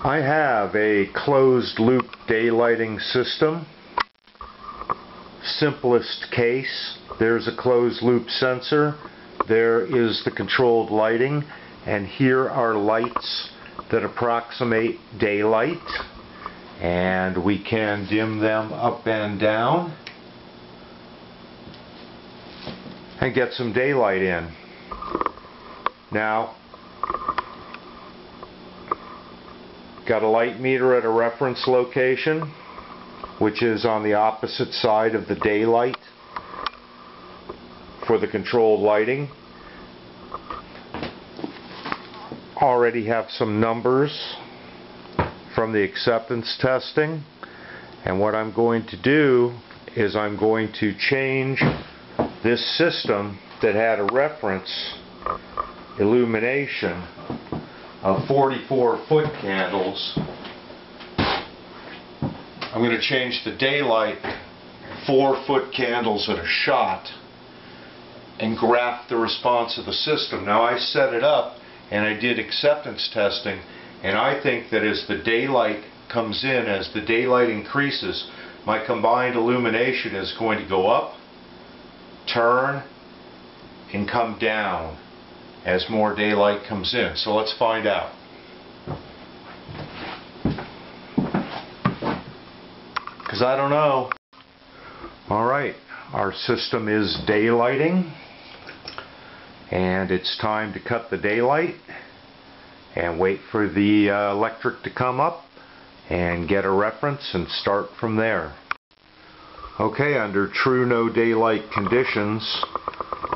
I have a closed loop daylighting system. Simplest case, there's a closed loop sensor, there is the controlled lighting, and here are lights that approximate daylight, and we can dim them up and down and get some daylight in. Now, got a light meter at a reference location, which is on the opposite side of the daylight for the controlled lighting. Already have some numbers from the acceptance testing, and what I'm going to do is I'm going to change this system that had a reference illumination of 44 foot candles. I'm going to change the daylight 4 foot candles at a shot and graph the response of the system. Now, I set it up and I did acceptance testing, and I think that as the daylight comes in, as the daylight increases, my combined illumination is going to go up, turn, and come down as more daylight comes in. So let's find out. Because I don't know. Alright, our system is daylighting, and it's time to cut the daylight and wait for the electric to come up and get a reference and start from there. Okay, under true no daylight conditions,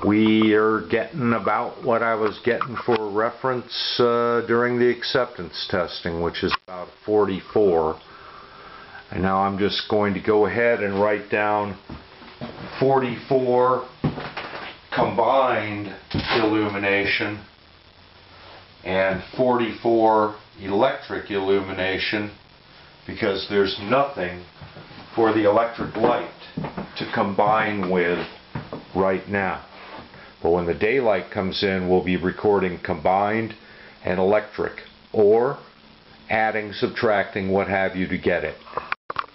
we are getting about what I was getting for reference during the acceptance testing, which is about 44. And now I'm just going to go ahead and write down 44 combined illumination and 44 electric illumination, because there's nothing for the electric light to combine with right now. But when the daylight comes in, we'll be recording combined and electric, or adding, subtracting, what have you, to get it.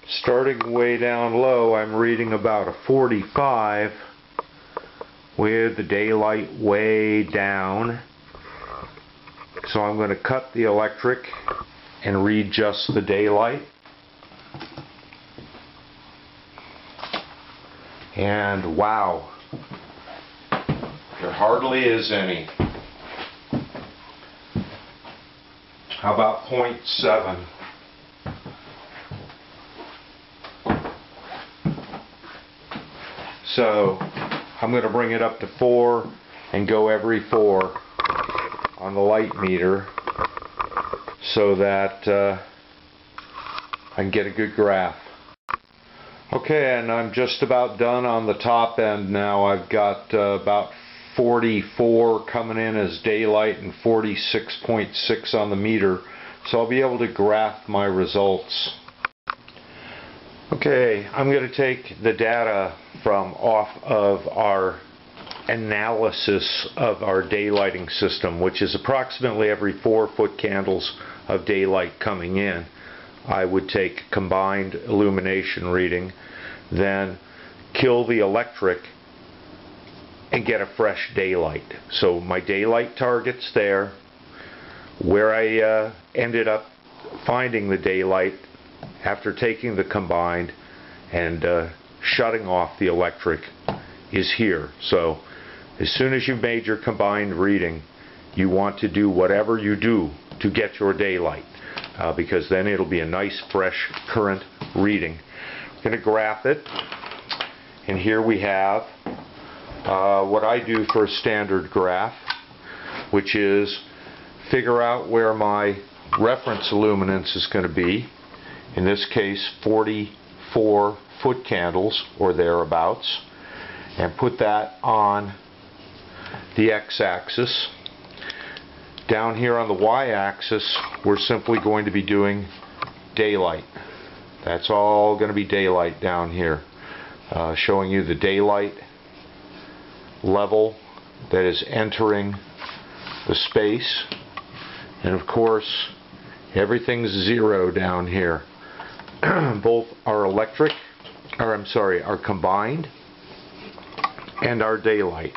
Starting way down low, I'm reading about a 45 with the daylight way down. So I'm going to cut the electric and read just the daylight. And wow, there hardly is any. How about 0.7? So I'm going to bring it up to 4 and go every 4 on the light meter so that I can get a good graph. Okay, and I'm just about done on the top end now. I've got about 44 coming in as daylight and 46.6 on the meter, so I'll be able to graph my results. Okay, I'm going to take the data from off of our analysis of our daylighting system, which is approximately every 4 foot candles of daylight coming in. I would take combined illumination reading, then kill the electric and get a fresh daylight. So my daylight target's there. Where I ended up finding the daylight after taking the combined and shutting off the electric is here. So as soon as you've made your combined reading, you want to do whatever you do to get your daylight, because then it'll be a nice fresh current reading. I'm going to graph it, and here we have what I do for a standard graph, which is figure out where my reference illuminance is going to be. In this case, 44 foot candles or thereabouts, and put that on the x-axis. Down here on the y-axis, we're simply going to be doing daylight. That's all going to be daylight down here, showing you the daylight level that is entering the space. And of course, Everything's 0 down here. Both our our combined and our daylight.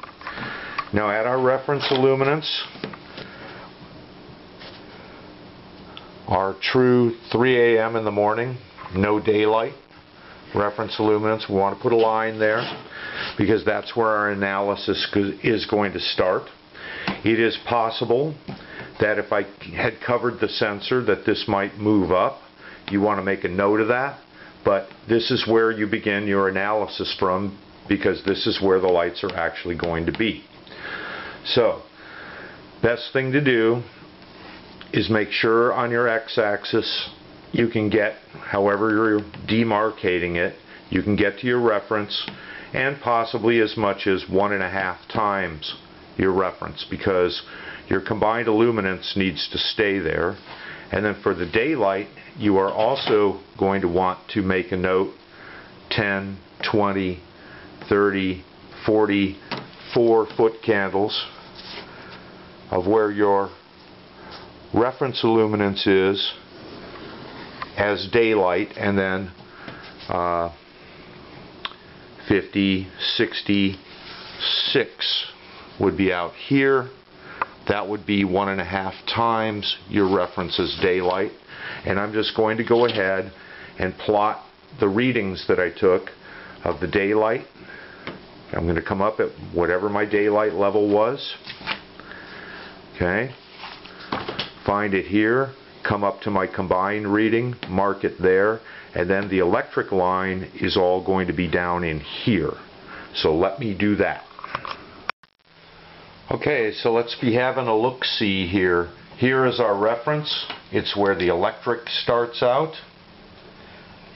Now at our reference illuminance, our true 3 a.m. in the morning, no daylight, reference illuminance, we want to put a line there because that's where our analysis is going to start. It is possible that if I had covered the sensor that this might move up. You want to make a note of that, but this is where you begin your analysis from, because this is where the lights are actually going to be. So, best thing to do is make sure on your x-axis you can get, however you're demarcating it, you can get to your reference, and possibly as much as 1.5 times your reference, because your combined illuminance needs to stay there. And then for the daylight, you are also going to want to make a note 10, 20, 30, 40, 4-foot candles of where your reference illuminance is as daylight, and then 50, 66 would be out here. That would be 1.5 times your reference as daylight. And I'm just going to go ahead and plot the readings that I took of the daylight. I'm going to come up at whatever my daylight level was. Okay. Find it here. Come up to my combined reading. Mark it there. And then the electric line is all going to be down in here. So let me do that. Okay, so let's be having a look-see here. Here is our reference. It's where the electric starts out,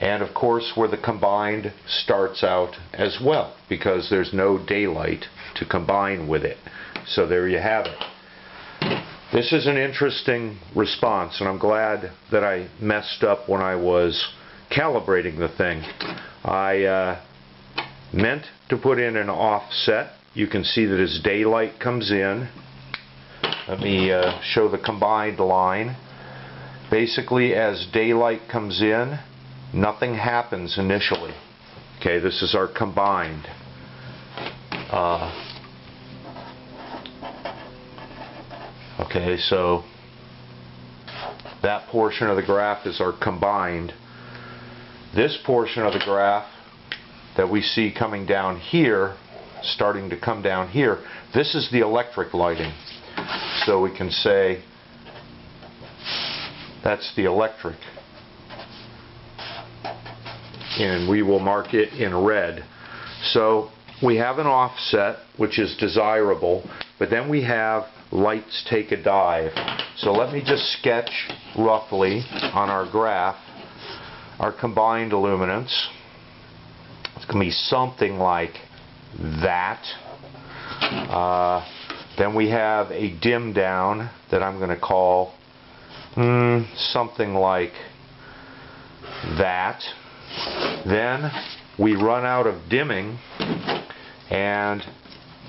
and of course where the combined starts out as well, because there's no daylight to combine with it. So there you have it. This is an interesting response, and I'm glad that I messed up when I was calibrating the thing. I meant to put in an offset. You can see that as daylight comes in, let me show the combined line. Basically, as daylight comes in, nothing happens initially. Okay, this is our combined. Okay, so that portion of the graph is our combined. This portion of the graph that we see coming down here, starting to come down here, this is the electric lighting. So we can say that's the electric, and we will mark it in red. So we have an offset, which is desirable, but then we have lights take a dive. So let me just sketch roughly on our graph our combined illuminance. It's going to be something like that. Then we have a dim down that I'm going to call something like that. Then we run out of dimming, and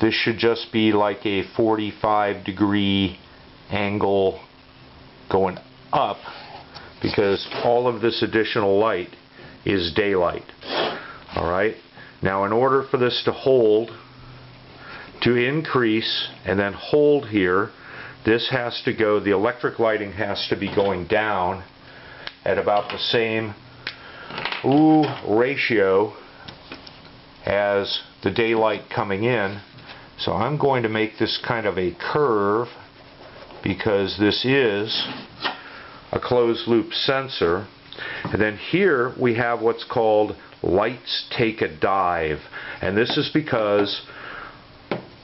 this should just be like a 45-degree angle going up, because all of this additional light is daylight. Alright, now in order for this to hold, to increase and then hold here, this has to go, the electric lighting has to be going down at about the same ratio as the daylight coming in. So I'm going to make this kind of a curve, because this is a closed loop sensor. And then here we have what's called lights take a dive, and this is because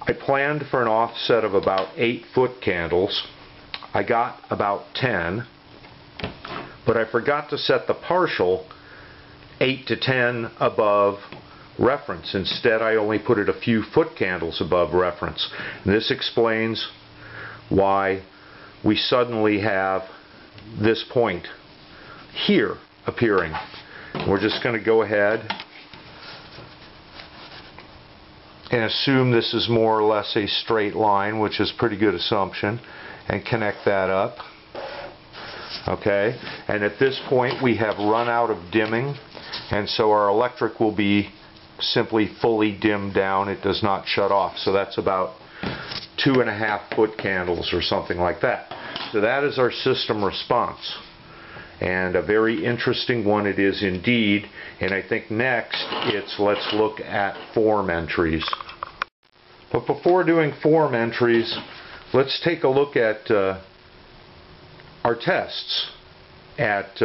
I planned for an offset of about 8-foot candles. I got about 10, but I forgot to set the partial 8 to 10 above reference. Instead, I only put it a few foot candles above reference. And this explains why we suddenly have this point here appearing. We're just going to go ahead and assume this is more or less a straight line, which is a pretty good assumption, and connect that up. Okay, and at this point we have run out of dimming, and so our electric will be simply fully dimmed down. It does not shut off. So that's about 2.5 foot candles or something like that. So that is our system response, and a very interesting one it is indeed. And I think next let's look at form entries. But before doing form entries, let's take a look at our tests. At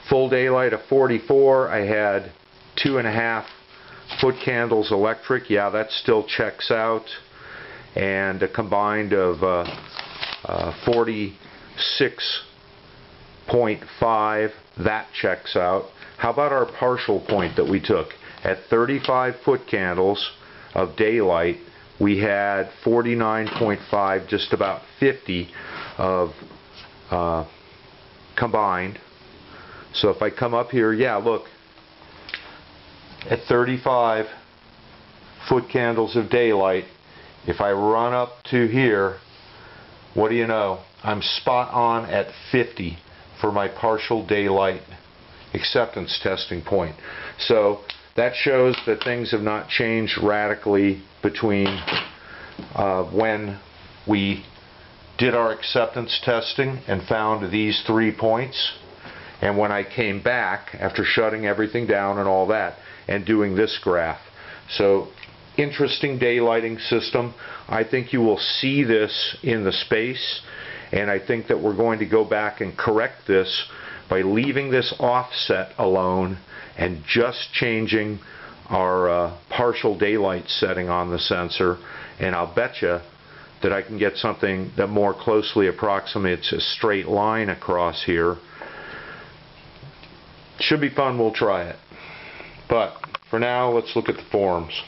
full daylight of 44, I had 2.5 foot candles electric. Yeah, that still checks out. And a combined of 46.5, that checks out. How about our partial point that we took? At 35 foot candles of daylight, we had 49.5, just about 50 of combined. So if I come up here, yeah, look, at 35 foot candles of daylight, if I run up to here, what do you know? I'm spot on at 50 for my partial daylight acceptance testing point. So that shows that things have not changed radically between when we did our acceptance testing and found these 3 points, and when I came back after shutting everything down and all that and doing this graph. So interesting daylighting system. I think you will see this in the space, and I think that we're going to go back and correct this by leaving this offset alone and just changing our partial daylight setting on the sensor, and I'll bet you that I can get something that more closely approximates a straight line across here. Should be fun. We'll try it. But for now, let's look at the forms.